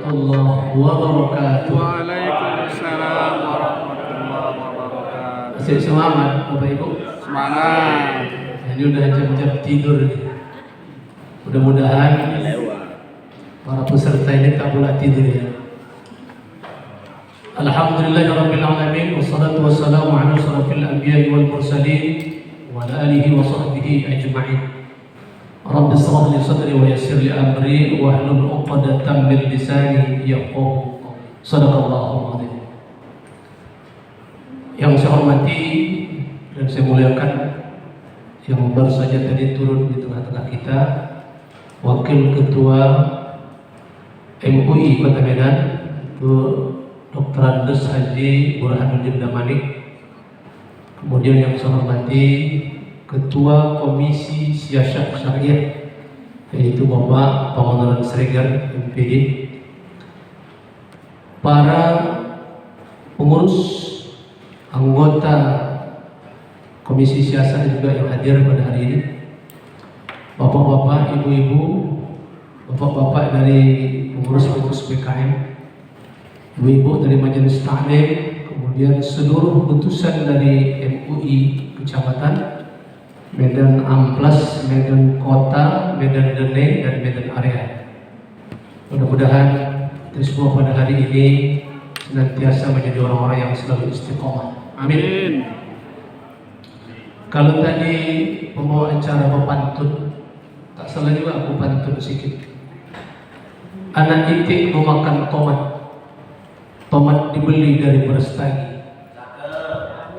warahmatullahi wabarakatuh. Waalaikumsalam warahmatullahi wabarakatuh. Masih semangat Bapak Ibu? Semangat. Ini udah jam-jam tidur nih. Mudah-mudahan para peserta ini tak boleh tidur ya. Alhamdulillahirabbil alamin wassalatu wassalamu ala asyrafil anbiya'i wal mursalin wa ala alihi wa sahbihi ajma'in. Rabbi shrah li sadri wa yassir li amri wa hlul 'uqdatam min lisani yafqahu qawli. Shadaqallahu adzim. Yang saya hormati dan saya muliakan, yang baru saja tadi turun di tengah-tengah kita, Wakil Ketua MUI Kota Medan, Dr. Andes Haji Burhanuddin Damanik. Kemudian yang saya hormati Ketua Komisi Siasat Syariah, yaitu Bapak Pamonaran Sregar MPD, para pengurus, anggota Komisi Siasat juga yang hadir pada hari ini, bapak-bapak, ibu-ibu, bapak-bapak dari pengurus BKM, ibu-ibu dari Majelis Taklim, kemudian seluruh utusan dari MUI Kecamatan Medan Amplas, Medan Kota, Medan Dene, dan Medan Area. Mudah-mudahan kita semua pada hari ini senantiasa menjadi orang-orang yang selalu istiqomah. Amin. Kalau tadi pembawa acara berpantun, tak salah juga aku pantun sedikit. Anak itik memakan tomat, tomat dibeli dari Berestagi.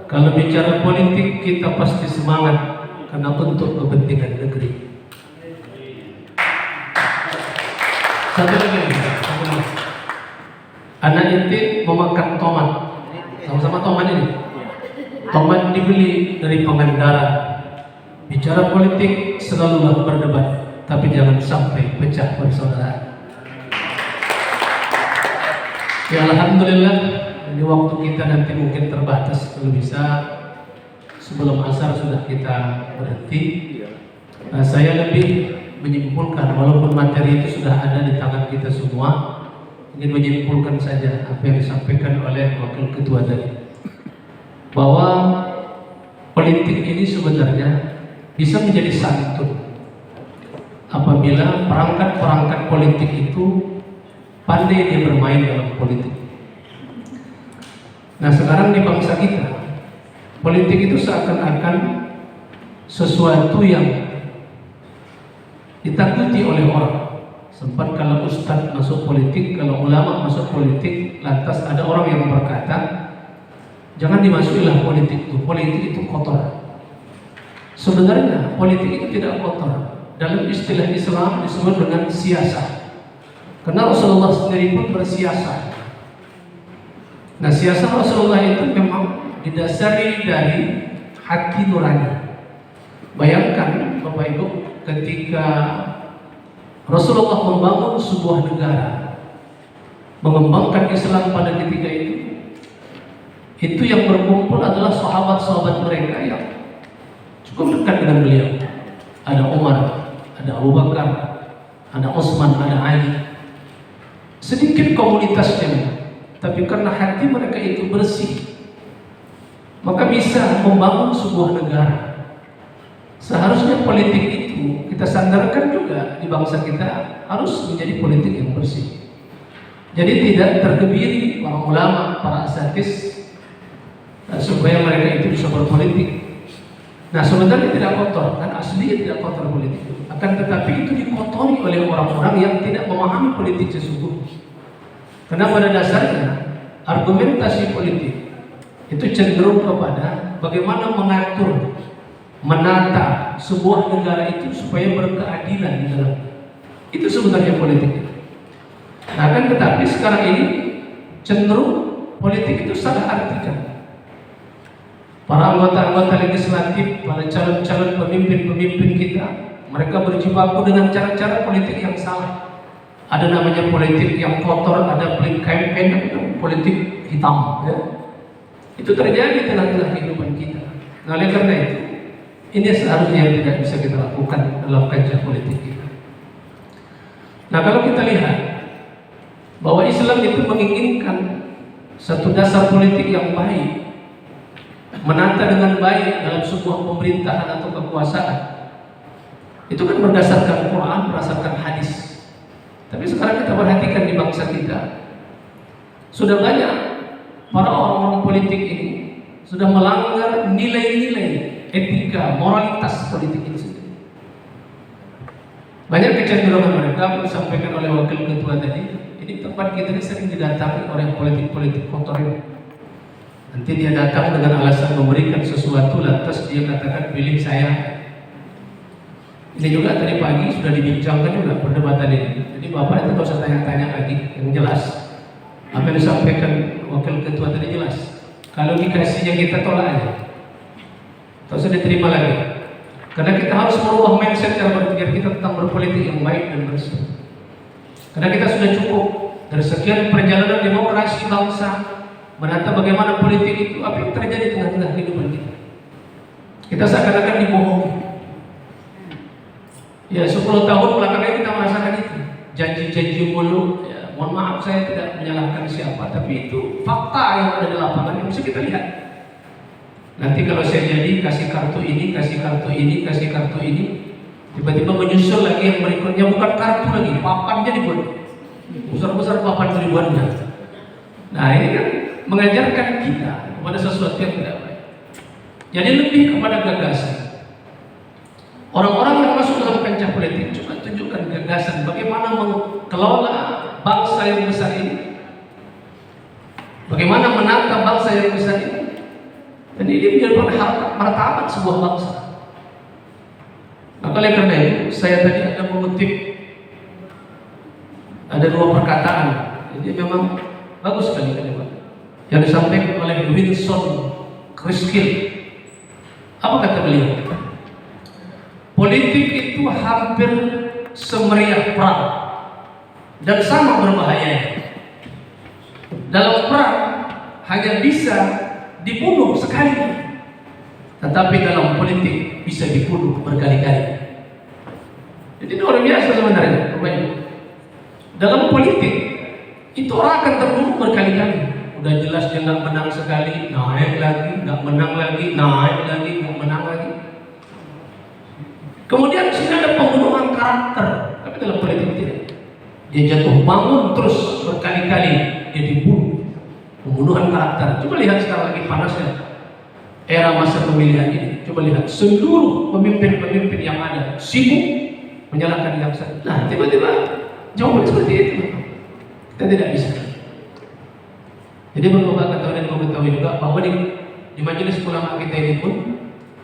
Kalau bicara politik kita pasti semangat, karena untuk kepentingan negeri. Satu lagi, anak itik memakan tomat, sama-sama tomat ini. Tomat dibeli dari pengendara. Bicara politik selalulah berdebat, tapi jangan sampai pecah persaudaraan. Ya alhamdulillah, ini waktu kita nanti mungkin terbatas, kalau bisa sebelum asar sudah kita berhenti. Saya lebih menyimpulkan, walaupun materi itu sudah ada di tangan kita semua, ingin menyimpulkan saja apa yang disampaikan oleh Wakil Ketua tadi, bahwa politik ini sebenarnya bisa menjadi santun apabila perangkat-perangkat politik itu pandai dia bermain dalam politik. Nah sekarang di bangsa kita, politik itu seakan-akan sesuatu yang ditakuti oleh orang. Sempat kalau ustadz masuk politik, kalau ulama masuk politik, lantas ada orang yang berkata, jangan dimasukilah politik itu kotor. Sebenarnya politik itu tidak kotor. Dalam istilah Islam disebut dengan siasah. Karena Rasulullah sendiri pun bersiasah. Nah siasah Rasulullah itu memang didasari dari hati nurani. Bayangkan Bapak Ibu, ketika Rasulullah membangun sebuah negara, mengembangkan Islam pada ketika itu yang berkumpul adalah sahabat-sahabat mereka yang cukup dekat dengan beliau. Ada Umar, ada Abu Bakar, ada Utsman, ada Ali. Sedikit komunitasnya, tapi karena hati mereka itu bersih, maka bisa membangun sebuah negara. Seharusnya politik itu kita sandarkan juga di bangsa kita, harus menjadi politik yang bersih. Jadi tidak terkebiri para ulama, para asatidz, supaya mereka itu bisa berpolitik. Nah sebenarnya tidak kotor, kan aslinya tidak kotor politik. Akan tetapi itu dikotori oleh orang-orang yang tidak memahami politik sesungguhnya. Karena pada dasarnya argumentasi politik itu cenderung kepada bagaimana mengatur, menata sebuah negara itu supaya berkeadilan di dalam. Itu sebenarnya politik. Nah kan tetapi sekarang ini cenderung politik itu salah artikan. Para anggota-anggota legislatif, para calon-calon pemimpin-pemimpin kita, mereka berjibaku dengan cara-cara politik yang salah. Ada namanya politik yang kotor, ada politik campaign, politik hitam. Ya. Itu terjadi di tengah-tengah kehidupan kita. Nah, oleh karena itu, ini seharusnya yang tidak bisa kita lakukan dalam kancah politik kita. Nah, kalau kita lihat bahwa Islam itu menginginkan satu dasar politik yang baik, menata dengan baik dalam sebuah pemerintahan atau kekuasaan. Itu kan berdasarkan Quran, berdasarkan hadis. Tapi sekarang kita perhatikan di bangsa kita, sudah banyak para orang-orang politik ini sudah melanggar nilai-nilai etika, moralitas politik ini sendiri. Banyak kecenderungan mereka disampaikan oleh wakil ketua tadi. Ini tempat kita ini sering didatangi oleh politik-politik kotor ini. Nanti dia datang dengan alasan memberikan sesuatu, lantas dia katakan pilih saya. Ini juga tadi pagi sudah dibincangkan juga perdebatan ini. Jadi Bapak itu tidak usah tanya-tanya lagi, yang jelas. Apa yang disampaikan wakil ketua tadi jelas. Kalau dikasihnya kita tolak aja, tak usah diterima lagi. Karena kita harus merubah mindset cara berpikir kita tentang berpolitik yang baik dan bersih. Karena kita sudah cukup dari sekian perjalanan demokrasi bangsa, menata bagaimana politik itu, apa yang terjadi di tengah-tengah kehidupan kita. Kita seakan-akan dibohongi. Ya 10 tahun belakangan kita merasakan itu. Janji-janji mulu. Ya, mohon maaf saya tidak menyalahkan siapa, tapi itu fakta yang ada di lapangan yang bisa kita lihat. Nanti kalau saya jadi kasih kartu ini, kasih kartu ini, kasih kartu ini, tiba-tiba menyusul lagi yang berikutnya, bukan kartu lagi, papannya dibuat besar-besar, papan ribuannya. Nah ini kan mengajarkan kita kepada sesuatu yang tidak baik. Jadi lebih kepada gagasan. Orang-orang yang masuk dalam kancah politik coba tunjukkan gagasan bagaimana mengelola bangsa yang besar ini, bagaimana menata bangsa yang besar ini. Dan ini menjadi martabat sebuah bangsa. Maka oleh karena itu saya tadi ada mengutip ada 2 perkataan. Jadi memang bagus sekali yang disampaikan oleh Winston Churchill. Apa kata beliau? Politik itu hampir semeriah perang dan sama berbahayanya. Dalam perang hanya bisa dibunuh sekali, tetapi dalam politik bisa dibunuh berkali-kali. Jadi itu luar biasa sebenarnya. Dalam politik itu orang akan terbunuh berkali-kali. Udah jelas dia nggak menang sekali, naik lagi, nggak menang lagi, naik lagi, nggak menang lagi. Kemudian sini ada pembunuhan karakter, tapi dalam politik tidak. Dia jatuh bangun terus berkali-kali dia dibunuh. Pembunuhan karakter. Coba lihat sekarang lagi panasnya era masa pemilihan ini. Coba lihat seluruh pemimpin-pemimpin yang ada sibuk menyalahkan yang satu. Nah tiba-tiba jawaban seperti itu. Kita tidak bisa. Jadi Bapak ketahui juga bahwa di majelis ulama kita ini pun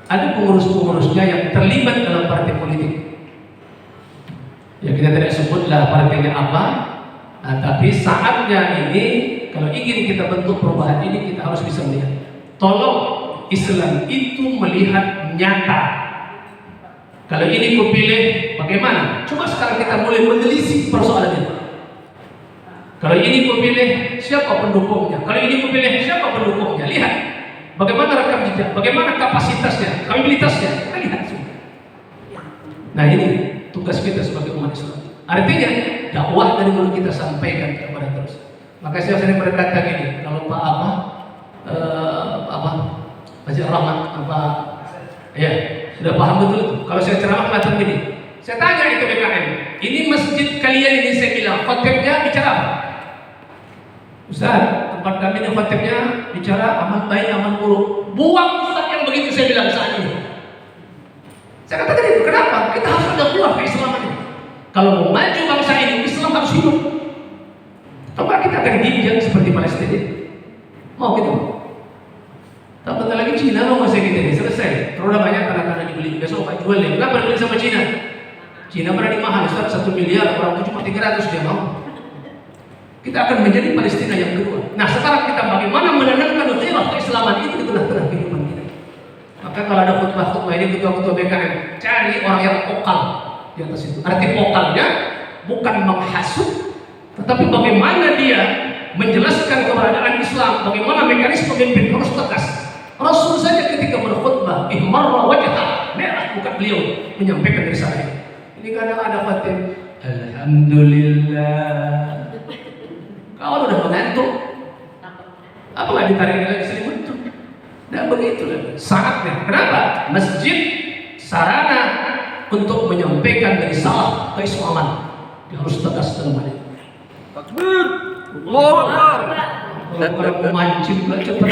ada pengurus-pengurusnya yang terlibat dalam partai politik. Ya kita tidak sebutlah partainya apa, nah, tapi saatnya ini kalau ingin kita bentuk perubahan ini kita harus bisa melihat. Tolong Islam itu melihat nyata. Kalau ini kupilih bagaimana? Coba sekarang kita mulai menelisik persoalan ini. Kalau ini kupilih siapa pendukungnya? Kalau ini kupilih siapa pendukungnya? Lihat bagaimana rekam jejak, bagaimana kapasitasnya, kapabilitasnya. Kita lihat semua. Nah ini tugas kita sebagai umat Islam. Artinya dakwah dari mulut kita sampaikan kepada terus. Maka saya sering berkata gini, kalau Pak Masjid Rahmat ya sudah paham betul itu. Kalau saya ceramah macam gini, saya tanya itu BKM, ini masjid kalian ini saya bilang khotibnya bicara apa? Ustaz, tempat kami ini khotibnya bicara amal baik amal buruk. Buang Ustaz yang begitu saya bilang saat ini. Saya katakan itu, kenapa? Kita harus ada buah keislaman ini. Kalau mau maju bangsa ini, Islam harus hidup. Atau kita akan diinjak seperti Palestina? Mau gitu? Tak bentar lagi Cina mau masih kita ini selesai. Kalau udah banyak tanah-tanah dibeli, besok Pak jual deh. Kenapa dibeli sama Cina? Cina berani mahal, Ustaz 1 miliar, orang itu cuma 300 dia mau. Kita akan menjadi Palestina yang kedua. Nah sekarang kita bagaimana menanamkan ghirah keislaman itu di tengah-tengah kehidupan kita. Maka kalau ada khutbah-khutbah ini ketua-ketua BKM, cari orang yang vokal di atas itu. Arti vokalnya bukan menghasut, tetapi bagaimana dia menjelaskan keberadaan Islam, bagaimana mekanisme pemimpin harus tegas. Rasul saja ketika berkhutbah, ihmarra wajhah, merah bukan beliau menyampaikan risalah. Ini kadang ada khatib, alhamdulillah. Kalau udah mengantuk, apa nggak ditarik lagi selimut tuh? Nah begitu saatnya. Kenapa? Masjid sarana untuk menyampaikan dari salah ke Islaman. Dia harus tegas dalam hal itu. Takbir. Allahu Akbar. Kalau memancing nggak cepat.